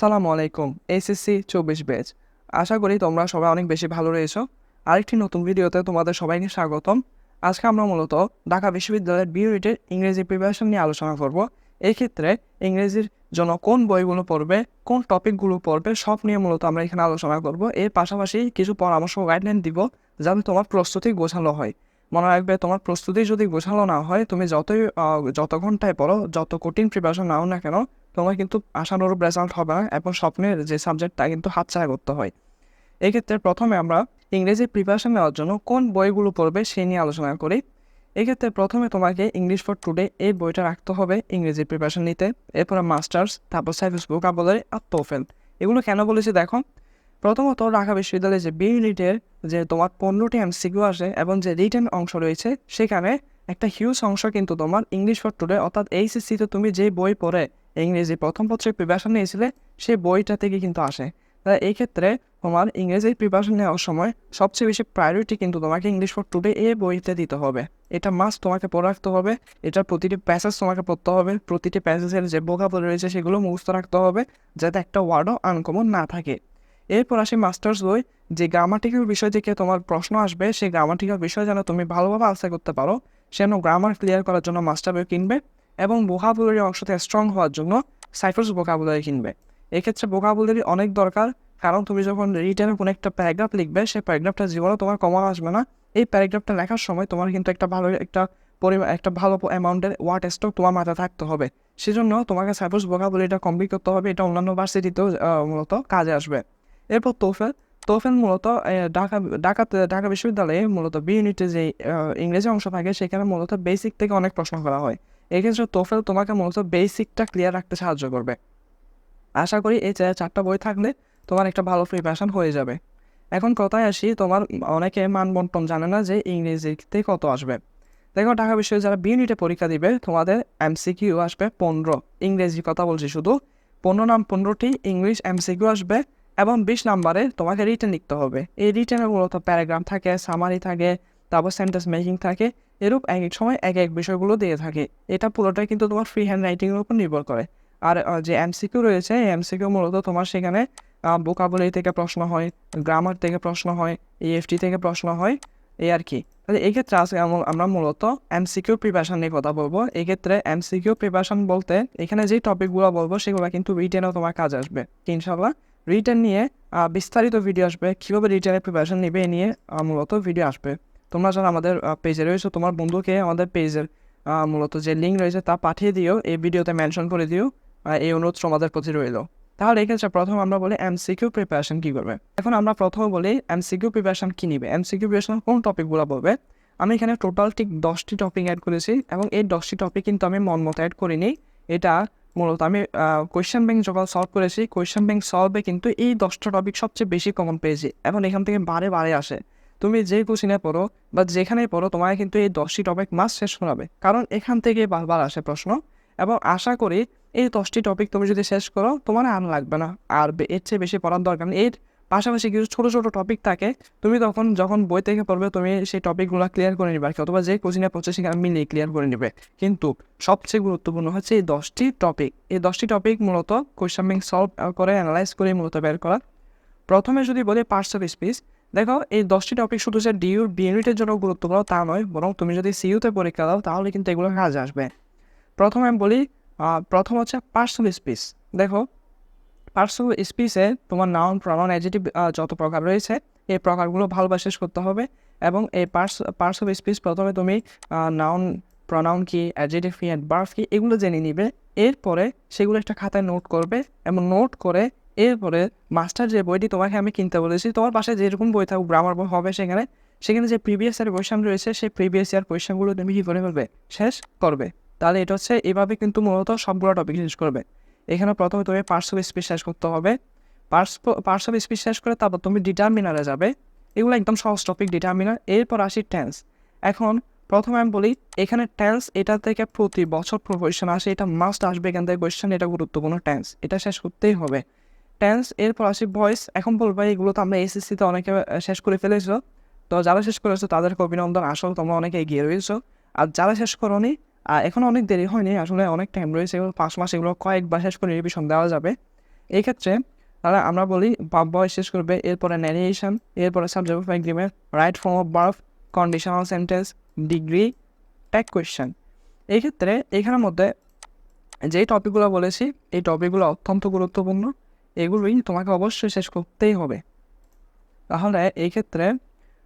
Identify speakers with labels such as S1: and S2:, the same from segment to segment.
S1: আসসালামু আলাইকুম SSC 24 batch. আশা করি তোমরা সবাই অনেক বেশি ভালো রয়েছো। আরেকটি নতুন ভিডিওতে তোমাদের সবাইকে স্বাগতম। আজকে আমরা মূলত ঢাকা বিশ্ববিদ্যালয়ের বি ইউনিটের ইংরেজি প্রিপারেশন নিয়ে আলোচনা করব। এই ক্ষেত্রে ইংরেজির জন্য কোন বইগুলো পড়বে, কোন টপিকগুলো পড়বে সব নিয়ে মূলত আমরা এখানে আলোচনা করব। এর পাশাপাশি কিছু পরামর্শ গাইডলাইন দিব যাতে তোমার প্রস্তুতি গোছানো হয়। মনে রাখবে, তোমার প্রস্তুতি যদি গোছানো না হয়, তুমি যত ঘন্টায় পড়ো, যত কঠিন প্রিপারেশন নাও না কেন, তোমার কিন্তু আশানুরূপ রেজাল্ট হবে না এবং স্বপ্নের যে সাবজেক্ট তা কিন্তু হাতছাড়া করতে হয়। এক্ষেত্রে প্রথমে আমরা ইংরেজি প্রিপারেশন নেওয়ার জন্য কোন বইগুলো পড়বে সেই নিয়ে আলোচনা করি। এক্ষেত্রে প্রথমে তোমাকে ইংলিশ ফর টুডে এই বইটা রাখতে হবে ইংরেজি প্রিপারেশন নিতে। এরপরে মাস্টার্স, তারপর সাইফিস ভোকাবুলারি আর টোফেল। এগুলো কেন বলেছি দেখো। প্রথমত ঢাকা বিশ্ববিদ্যালয়ে যে বি ইউনিটের যে তোমার 15টি এমসিকিউ আসে এবং যে রিটেন অংশ রয়েছে, সেখানে একটা হিউজ অংশ কিন্তু তোমার ইংলিশ ফর টুডে অর্থাৎ এইচএসসিতে তুমি যে বই পড়ে ইংরেজি প্রথম পত্রের প্রিপারেশন নিয়েছিলে সেই বইটা থেকে কিন্তু আসে। তাই এই ক্ষেত্রে তোমার ইংরেজি প্রিপারেশন নেওয়ার সময় সবচেয়ে বেশি প্রায়োরিটি কিন্তু তোমাকে ইংলিশ ফর টুডে এই বইতে দিতে হবে। এটা মাস্ট তোমাকে পড়ে রাখতে হবে। এটার প্রতিটি প্যাসেজ তোমাকে পড়তে হবে, প্রতিটি প্যাসেজের যে ভোকাবুলারি রয়েছে সেগুলো মুখস্থ রাখতে হবে যাতে একটা ওয়ার্ডও আনকমন না থাকে। এরপর আসি মাস্টার্স বই। যে গ্রামাটিক্যাল বিষয় থেকে তোমার প্রশ্ন আসবে, সেই গ্রামাটিক্যাল বিষয় যেন তুমি ভালোভাবে আনসার করতে পারো, সেজন্য গ্রামার ক্লিয়ার করার জন্য মাস্টার বই কিনবে এবং ভোকাবুলারি অংশতে স্ট্রং হওয়ার জন্য সাইফার্স ভোকাবুলারি কিনবে। এক্ষেত্রে ভোকাবুলারি অনেক দরকার, কারণ তুমি যখন রিটেনে কোনো একটা প্যারাগ্রাফ লিখবে, সেই প্যারাগ্রাফটা জীবনে তোমার কমন আসবে না। এই প্যারাগ্রাফটা লেখার সময় তোমার কিন্তু একটা ভালো অ্যামাউন্টের ওয়ার্ড স্টক তোমার মাথায় থাকতে হবে। সেজন্য তোমাকে সাইফার্স ভোকাবুলারিটা কমপ্লিট করতে হবে। এটা অন্যান্য ভার্সিটিতেও মূলত কাজে আসবে। এরপর তোফেল। তোফেল মূলত ঢাকা বিশ্ববিদ্যালয়ে মূলত বি ইউনিটে যে ইংরেজি অংশ থাকে, সেখানে মূলত বেসিক থেকে অনেক প্রশ্ন করা হয়। এক্ষেত্রে তোফেল তোমাকে মূলত বেসিকটা ক্লিয়ার রাখতে সাহায্য করবে। আশা করি এই 4টা বই থাকলে তোমার একটা ভালো প্রিপারেশন হয়ে যাবে। এখন কথায় আসি, তোমার অনেকে মানবন্টন জানে না যে ইংরেজিতে কত আসবে। দেখো, ঢাকা বিশ্ববিদ্যালয়ে যারা বি ইউনিটে পরীক্ষা দিবে, তোমাদের এমসিকিউ আসবে 15। ইংরেজি কথা বলছি শুধু। 15টি ইংলিশ এমসিকিউ আসবে এবং 20 নাম্বারে তোমাকে রিটেন লিখতে হবে। এই রিটেনের মূলত প্যারাগ্রাফ থাকে, সামারি থাকে, তারপর সেন্টেন্স মেকিং থাকে। এরূপ এক এক সময় এক এক বিষয়গুলো দিয়ে থাকে। এটা পুরোটাই কিন্তু তোমার ফ্রি হ্যান্ড রাইটিংয়ের উপর নির্ভর করে। আর যে এমসিকিউ রয়েছে, এই এমসিকিউ মূলত তোমার সেখানে ভোকাবুলারি থেকে প্রশ্ন হয়, গ্রামার থেকে প্রশ্ন হয়, এএফটি থেকে প্রশ্ন হয়, এই আর কি। তাহলে এই ক্ষেত্রে আজকে আমরা মূলত এমসিকিউ প্রিপারেশন নিয়ে কথা বলবো। এই ক্ষেত্রে এমসিকিউ প্রিপারেশন বলতে এখানে যে টপিকগুলো বলবো সেগুলো কিন্তু রিটেনেও তোমার কাজ আসবে ইনশাল্লাহ। রিটেন নিয়ে বিস্তারিত ভিডিও আসবে, কীভাবে রিটেনের প্রিপারেশন নেবে এ নিয়ে মূলত ভিডিও আসবে। তোমরা যারা আমাদের পেজে রয়েছে, তোমার বন্ধুকে আমাদের পেজের মূলত যে লিঙ্ক রয়েছে তা পাঠিয়ে দিও, এই ভিডিওতে মেনশন করে দিও। এই অনুরোধ তোমাদের প্রতি রইল। তাহলে এক্ষেত্রে প্রথম আমরা বলি এমসিকিউ প্রিপারেশন কী করবে। এখন আমরা প্রথমে বলি এমসিকিউ প্রিপারেশন কী নিবে, এমসিকিউ প্রিপারেশন কোন টপিকগুলো বলবে। আমি এখানে টোটাল ঠিক 10টি টপিক অ্যাড করেছি এবং এই 10টি টপিক কিন্তু আমি মন মতো অ্যাড করিনি। এটা মূলত আমি কোয়েশ্চেন ব্যাংক যখন সলভ করেছি, কোয়েশ্চেন ব্যাংক সলভে কিন্তু এই 10টা টপিক সবচেয়ে বেশি কমন পেয়েছি এবং এখান থেকে বারে বারে আসে। তুমি যে কোশ্চেনে পড়ো বা যেখানেই পড়ো, তোমায় কিন্তু এই 10টি টপিক মাস্ট শেষ করাবে, কারণ এখান থেকে বারবার আসে প্রশ্ন। এবং আশা করি এই 10টি টপিক তুমি যদি শেষ করো, তোমার আর লাগবে না, আর এর চেয়ে বেশি পড়ার দরকার নেই। এর পাশাপাশি কিছু ছোটো ছোটো টপিক থাকে, তুমি যখন বই থেকে পড়বে, তুমি সেই টপিকগুলো ক্লিয়ার করে নিবে আর কি, অথবা যে কোচিংয়ে পড়ছে সেখানে মিলিয়ে ক্লিয়ার করে নেবে। কিন্তু সবচেয়ে গুরুত্বপূর্ণ হচ্ছে এই 10টি টপিক। এই 10টি টপিক মূলত কোয়েশ্চেন ব্যাংক সলভ করে, অ্যানালাইজ করে মূলত বের করা। প্রথমে যদি বলি পার্টস অফ স্পিচ, দেখো এই 10টি টপিক শুধু যে বি ইউনিটের জন্য গুরুত্বপূর্ণ তা নয়, বরং তুমি যদি সিইউতে পরীক্ষা দাও তাহলে কিন্তু এগুলো কাজে আসবে। প্রথমে আমি বলি, প্রথম হচ্ছে পার্টস অফ স্পিচ। দেখো, পার্টস অফ স্পিচে তোমার নাউন, প্রনাউন, অ্যাডজেক্টিভ যত প্রকার রয়েছে, এই প্রকারগুলো ভালোভাবে শেষ করতে হবে। এবং এই পার্টস অফ স্পিচ প্রথমে তুমি নাউন, প্রনাউন কি, অ্যাডজেক্টিভ কি, অ্যাডভার্ব কি, এগুলো জেনে নিবে। এরপরে সেগুলো একটা খাতায় নোট করবে এবং নোট করে এরপরে মাস্টার যে বইটি তোমাকে আমি কিনতে বলেছি, তোমার বাসায় যেরকম বই থাকুক, গ্রামার বই হবে, সেখানে যে প্রিভিয়াস ইয়ার কোয়েশ্চেন রয়েছে, সেই প্রিভিয়াস ইয়ার কোয়েশ্চেনগুলো তুমি কী করে ফেলবে, শেষ করবে। তাহলে এটা হচ্ছে এভাবে কিন্তু মূলত সবগুলো টপিক শেষ করবে। এখানে প্রথমে তুমি পার্টস অফ স্পিচ শেষ করতে হবে। পার্টস অফ স্পিচ শেষ করে তারপর তুমি ডিটারমিনারে যাবে। এগুলো একদম সহজ টপিক, ডিটারমিনার। এরপর আসি টেন্স। এখন প্রথমে আমি বলি, এখানে টেন্স, এটা থেকে প্রতি বছর কোয়েশ্চেন আসে, এটা মাস্ট আসবে এখান থেকে কোয়েশ্চেন, এটা গুরুত্বপূর্ণ। টেন্স এটা শেষ করতেই হবে। টেন্স। এরপর আসি ভয়েস। এখন বলবো এগুলো তো আমরা এসএসসিতে অনেকে শেষ করে ফেলেছো, তো যারা শেষ করেছো তাদেরকে অভিনন্দন, আসলে তোমরা অনেকে এগিয়ে রয়েছো। আর যারা শেষ করোনি, এখন অনেক দেরি হয়নি, আসলে অনেক টাইম রয়েছে, এগুলো 5 মাস, এগুলো কয়েকবার শেষ করে রিভিশন দেওয়া যাবে। এই ক্ষেত্রে তাহলে আমরা বলি ভাব ভয়েস শেষ করবে, এরপরে ন্যারেশন, এরপরে subject of agreement, right form of verb, conditional sentence, degree, tag question. এই ক্ষেত্রে এখানের মধ্যে যেই টপিকগুলো বলেছি এই টপিকগুলো অত্যন্ত গুরুত্বপূর্ণ, এগুলোই তোমাকে অবশ্যই শেষ করতেই হবে। তাহলে এই ক্ষেত্রে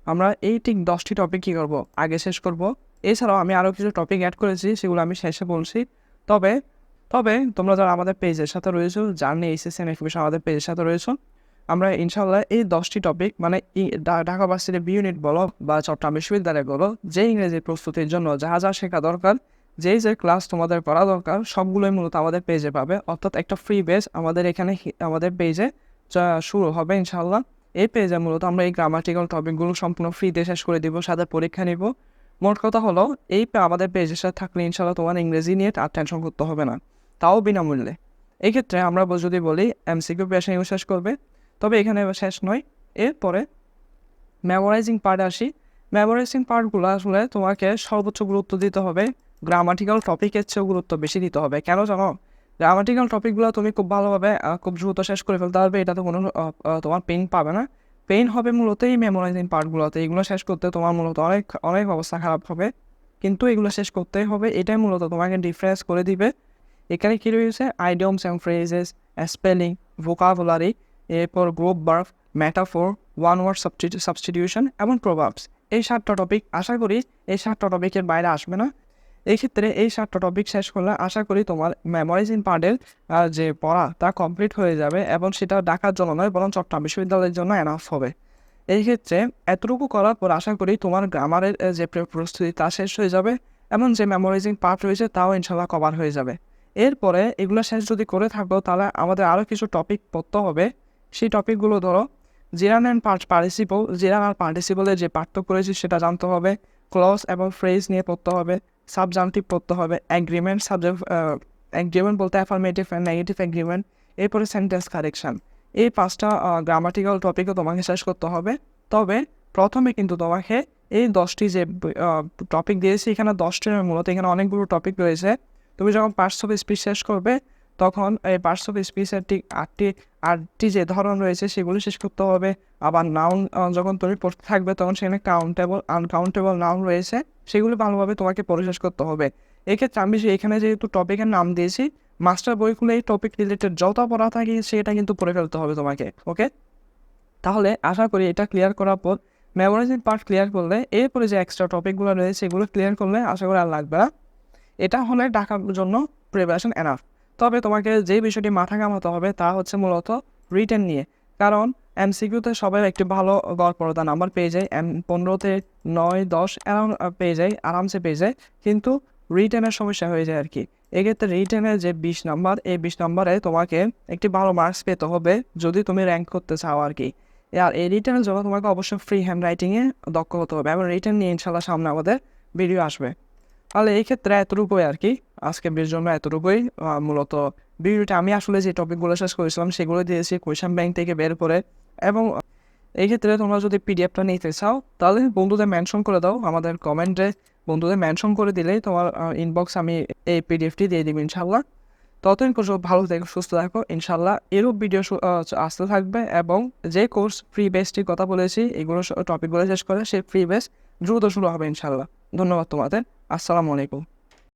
S1: আমরা এই ঠিক 10টি টপিক কী করবো আগে শেষ করব। এছাড়াও আমি আরও কিছু টপিক অ্যাড করেছি, সেগুলো আমি শেষে বলছি। তবে তবে তোমরা যারা আমাদের পেজের সাথে রয়েছো, জার্নি এইচএসসি নোটিফিকেশন আমাদের পেজের সাথে রয়েছো, আমরা ইনশাল্লাহ এই 10টি টপিক মানে ঢাকা ভার্সিটির বি ইউনিট বলো বা চট্টগ্রাম বিশ্ববিদ্যালয় বলো, যে ইংরেজি প্রস্তুতির জন্য যা যা শেখা দরকার, যেই যে ক্লাস তোমাদের করা দরকার, সবগুলোই মূলত আমাদের পেজে পাবে। অর্থাৎ একটা ফ্রি বেস আমাদের এখানে আমাদের পেজে শুরু হবে ইনশাল্লাহ। এই পেজে মূলত আমরা এই গ্রামাটিক্যাল টপিকগুলো সম্পূর্ণ ফ্রিতে শেষ করে দিব, সাথে পরীক্ষা নিব। মোট কথা হলো এই আমাদের পেজের সাথে থাকলে ইনশাল্লাহ তোমার ইংরেজি নিয়ে আর টেনশন করতে হবে না, তাও বিনামূল্যে। এই ক্ষেত্রে আমরা যদি বলি এমসিকিউ প্রিপারেশন এগুলো শেষ করবে, তবে এখানে শেষ নয়। এরপরে মেমোরাইজিং পার্ট আসি। মেমোরাইজিং পার্টগুলো আসলে তোমাকে সর্বোচ্চ গুরুত্ব দিতে হবে, গ্রামাটিক্যাল টপিকের চেয়েও গুরুত্ব বেশি দিতে হবে। কেন জানো? গ্রামাটিক্যাল টপিকগুলো তুমি খুব ভালোভাবে খুব দ্রুত শেষ করে ফেলতে পারবে, এটাতে কোনো তোমার পেইন পাবে না। পেইন হবে মূলত এই মেমোরাইজিং পার্টগুলোতে, এগুলো শেষ করতে তোমার মূলত অনেক অনেক অবস্থা খারাপ হবে, কিন্তু এগুলো শেষ করতেই হবে। এটাই মূলত তোমাকে ডিফারেন্স করে দিবে। এখানে কী রয়েছে? Idioms and phrases, spelling, vocabulary, এরপর group verb, metaphor, one word substitution এবং প্রভাবস। এই 7টা টপিক আশা করি এই 7টা টপিকের বাইরে আসবে না। এই ক্ষেত্রে এই 7টা টপিক শেষ করলে আশা করি তোমার মেমোরাইজিং পার্টের যে পড়া তা কমপ্লিট হয়ে যাবে, এবং সেটা ঢাকার জন্য নয় বরং চট্টগ্রাম বিশ্ববিদ্যালয়ের জন্য এনাফ হবে। এই ক্ষেত্রে এতটুকু করার পর আশা করি তোমার গ্রামারের যে প্রস্তুতি তা শেষ হয়ে যাবে, এবং যে মেমোরাইজিং পার্ট রয়েছে তাও ইনশাল্লাহ কভার হয়ে যাবে। এরপরে এগুলো শেষ যদি করে থাকো, তাহলে আমাদের আরও কিছু টপিক পড়তে হবে। সেই টপিকগুলো ধরো জিরান অ্যান্ড পার্টিসিপল, জিরান আর পার্টিসিপলের যে পার্থক্য রয়েছে সেটা জানতে হবে, ক্লজ এবং ফ্রেজ নিয়ে পড়তে হবে, সাবজান্টিভ পড়তে হবে, এগ্রিমেন্ট, এগ্রিমেন্ট বলতে অ্যাফার্মেটিভ অ্যান্ড নেগেটিভ এগ্রিমেন্ট, এরপরে সেন্টেন্স কারেকশান। এই 5টা গ্রামাটিক্যাল টপিকও তোমাকে শেষ করতে হবে। তবে প্রথমে কিন্তু তোমাকে এই 10টি যে টপিক দিয়েছি, এখানে 10টির মূলত এখানে অনেকগুলো টপিক রয়েছে। তুমি যখন পার্টস অফ স্পিচ শেষ করবে, তখন এই পার্টস অফ স্পিচের ঠিক আটটি যে ধরন রয়েছে সেগুলো শেষ করতে হবে। আবার নাউন যখন তুমি পড়তে থাকবে, তখন সেখানে কাউন্টেবল, আনকাউন্টেবল নাউন রয়েছে, সেগুলো ভালোভাবে তোমাকে পড়ে শেষ করতে হবে। এক্ষেত্রে আমি এখানে যেহেতু টপিকের নাম দিয়েছি, মাস্টার বইগুলো এই টপিক রিলেটেড যত পড়া থাকে সেটা কিন্তু পড়ে ফেলতে হবে তোমাকে। ওকে, তাহলে আশা করি এটা ক্লিয়ার করার পর, মেমোরাইজিং পার্ট ক্লিয়ার করলে, এরপরে যে এক্সট্রা টপিকগুলো রয়েছে এগুলো ক্লিয়ার করলে আশা করি আর লাগবে না। এটা হলে ঢাকার জন্য প্রিপারেশন এনাফ। তবে তোমাকে যে বিষয়টি মাথা ঘামাতে হবে তা হচ্ছে মূলত রিটেন নিয়ে। কারণ এমসিকিউতে সবাই একটি ভালো গড়পড়তা নাম্বার পেয়ে যায়, 15তে 9, 10 অ্যারাউন্ড পেয়ে যায়, আরামসে পেয়ে যায়, কিন্তু রিটেনের সমস্যা হয়ে যায় আর কি। এক্ষেত্রে রিটেনের যে 20 নাম্বার, এই 20 নাম্বারে তোমাকে একটি ভালো মার্কস পেতে হবে যদি তুমি র্যাঙ্ক করতে চাও আর কি। আর এই রিটেনের জন্য তোমাকে অবশ্যই ফ্রি হ্যান্ড রাইটিংয়ে দক্ষ হতে হবে, এবং রিটেন নিয়ে ইনশাল্লাহ সামনে আমাদের ভিডিও আসবে। তাহলে এই ক্ষেত্রে এতটুকুই আর কি, আজকে বেশ জন্য এতটুকুই। মূলত ভিডিওটা আমি আসলে যে টপিকগুলো শেষ করেছিলাম সেগুলো দিয়েছি কোয়েশ্চেন ব্যাংক থেকে বের করে। এবং এই ক্ষেত্রে তোমরা যদি পিডিএফটা নিতে চাও, তাহলে বন্ধুদের মেনশন করে দাও আমাদের কমেন্টে, বন্ধুদের মেনশন করে দিলেই তোমার ইনবক্স আমি এই পিডিএফটি দিয়ে দিব ইনশাল্লাহ। ততদিন পর্যন্ত ভালো থেকো, সুস্থ থাকো ইনশাল্লাহ। এরও ভিডিও আসতে থাকবে, এবং যে কোর্স ফ্রি বেসটির কথা বলেছি এগুলো টপিকগুলো শেষ করে সেই ফ্রি বেস দ্রুত শুরু হবে ইনশাল্লাহ। ধন্যবাদ তোমাদের। আসসালামু আলাইকুম।